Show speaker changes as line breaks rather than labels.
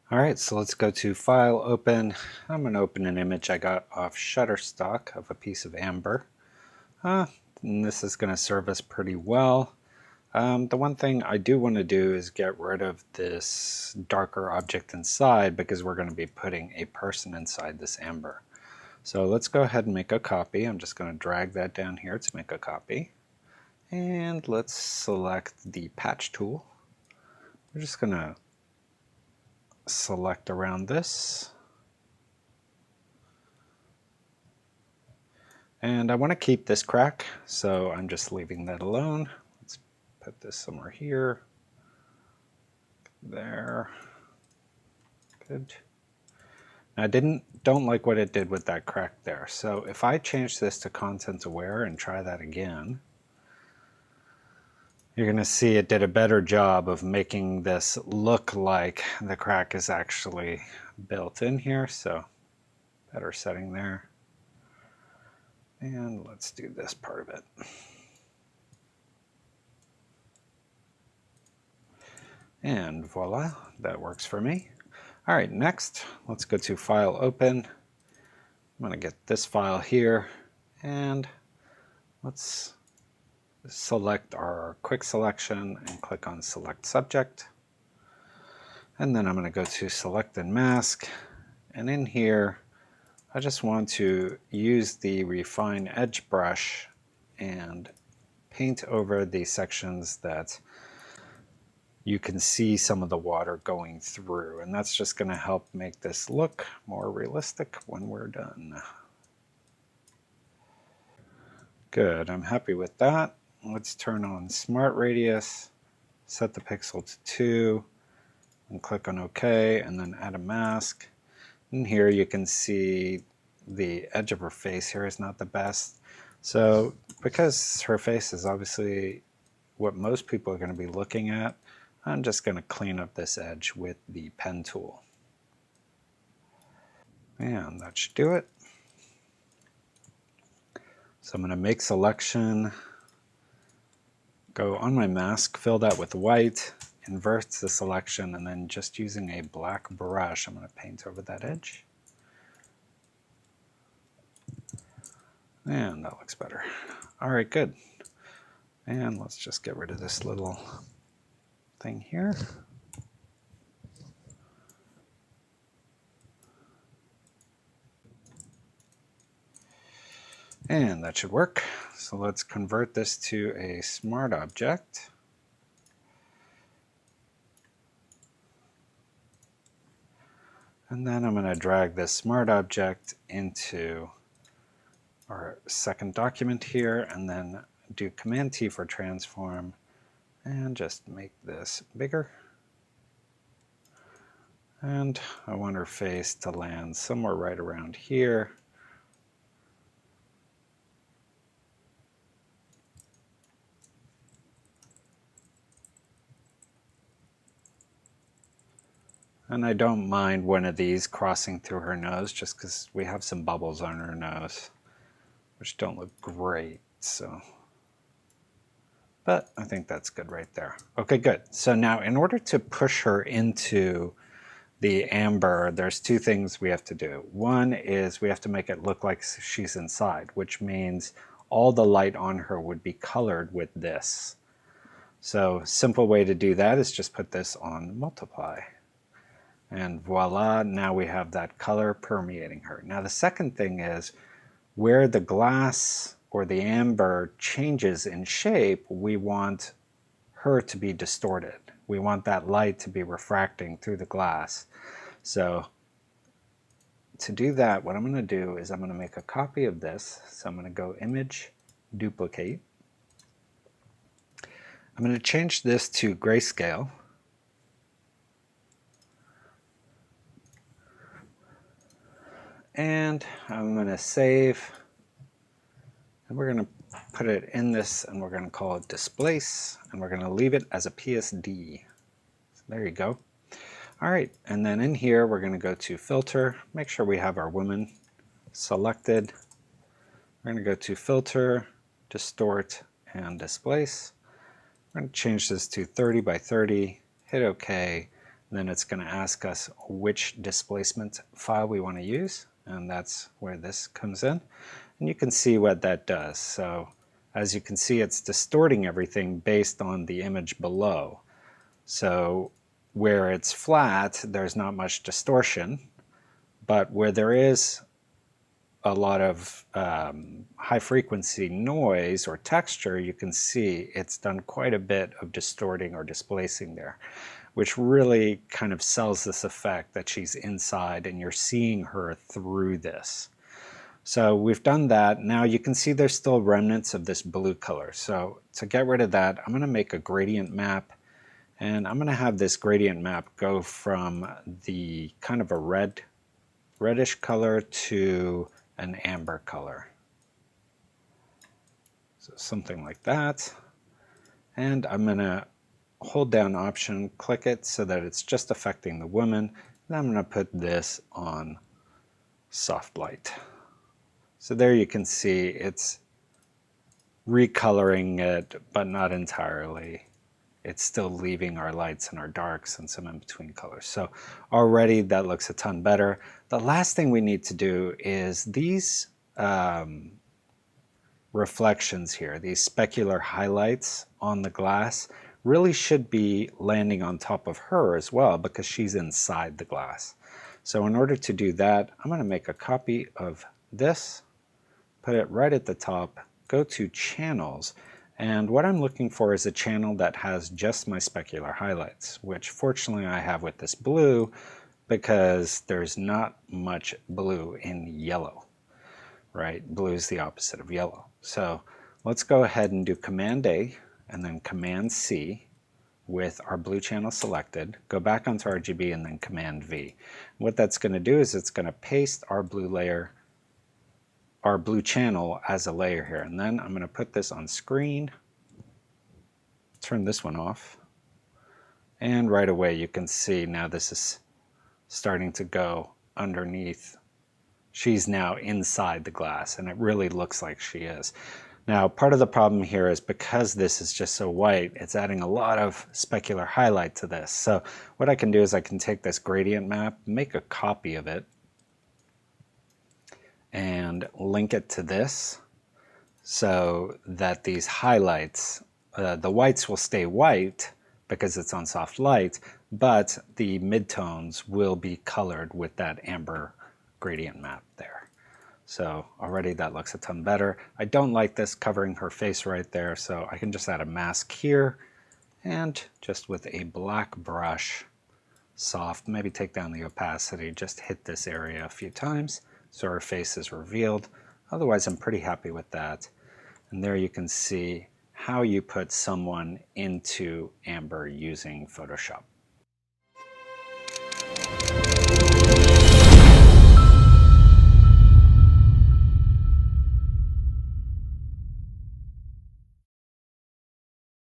All right, so let's go to File, Open. I'm going to open an image I got off Shutterstock of a piece of amber. And this is going to serve us pretty well. The one thing I do want to do is get rid of this darker object inside because we're going to be putting a person inside this amber. So let's go ahead and make a copy. I'm just going to drag that down here to make a copy. And let's select the patch tool. We're just going to select around this. And I want to keep this crack, so I'm just leaving that alone. Let's put this somewhere here. There. Good. Now I don't like what it did with that crack there. So if I change this to content aware and try that again, you're going to see it did a better job of making this look like the crack is actually built in here. So better setting there. And let's do this part of it. And voila, that works for me. All right, next, let's go to File, Open. I'm going to get this file here, and let's select our quick selection and click on Select Subject. And then I'm going to go to Select and Mask, and in here, I just want to use the Refine Edge brush and paint over the sections that you can see some of the water going through, and that's just going to help make this look more realistic when we're done. Good, I'm happy with that. Let's turn on Smart Radius, set the pixel to 2, and click on OK, and then add a mask. In here you can see the edge of her face here is not the best. So because her face is obviously what most people are going to be looking at, I'm just going to clean up this edge with the pen tool. And that should do it. So I'm going to make selection, go on my mask, fill that with white, invert the selection, and then just using a black brush, I'm going to paint over that edge. And that looks better. All right, good. And let's just get rid of this little thing here. And that should work. So let's convert this to a smart object. And then I'm going to drag this smart object into our second document here, and then do Command T for transform, and just make this bigger. And I want her face to land somewhere right around here. And I don't mind one of these crossing through her nose, just because we have some bubbles on her nose, which don't look great, so. But I think that's good right there. Okay, good. So now in order to push her into the amber, there's two things we have to do. One is we have to make it look like she's inside, which means all the light on her would be colored with this. So simple way to do that is just put this on multiply. And voila, now we have that color permeating her. Now the second thing is where the glass or the amber changes in shape, we want her to be distorted. We want that light to be refracting through the glass. So to do that, what I'm going to do is I'm going to make a copy of this. So I'm going to go Image, Duplicate. I'm going to change this to grayscale. And I'm going to save, and we're going to put it in this, and we're going to call it Displace, and we're going to leave it as a PSD. So there you go. All right, and then in here, we're going to go to Filter, make sure we have our woman selected. We're going to go to Filter, Distort, and Displace. We're going to change this to 30 by 30, hit OK, Then it's going to ask us which displacement file we want to use, and that's where this comes in. And you can see what that does. So as you can see, it's distorting everything based on the image below. So where it's flat, there's not much distortion, but where there is a lot of high frequency noise or texture, you can see it's done quite a bit of distorting or displacing there, which really kind of sells this effect that she's inside and you're seeing her through this. So we've done that. Now you can see there's still remnants of this blue color. So to get rid of that, I'm going to make a gradient map, and I'm going to have this gradient map go from the kind of a reddish color to an amber color. So something like that. And I'm going to hold down Option, click it so that it's just affecting the woman. And I'm going to put this on soft light. So there you can see it's recoloring it, but not entirely. It's still leaving our lights and our darks and some in-between colors. So already that looks a ton better. The last thing we need to do is these reflections here, these specular highlights on the glass, really should be landing on top of her as well because she's inside the glass. So in order to do that, I'm going to make a copy of this, put it right at the top, go to channels, and what I'm looking for is a channel that has just my specular highlights, which fortunately I have with this blue because there's not much blue in yellow, right? Blue is the opposite of yellow. So let's go ahead and do Command A and then Command C with our blue channel selected, go back onto RGB and then Command V. What that's going to do is it's going to paste our blue layer, our blue channel as a layer here, and then I'm going to put this on screen, turn this one off, and right away you can see now this is starting to go underneath. She's now inside the glass and it really looks like she is. Now part of the problem here is because this is just so white, it's adding a lot of specular highlight to this. So what I can do is I can take this gradient map, make a copy of it, and link it to this so that these highlights, the whites will stay white because it's on soft light, but the midtones will be colored with that amber gradient map there. So already that looks a ton better. I don't like this covering her face right there, so I can just add a mask here and just with a black brush, soft, maybe take down the opacity, just hit this area a few times so her face is revealed. Otherwise, I'm pretty happy with that. And there you can see how you put someone into amber using Photoshop.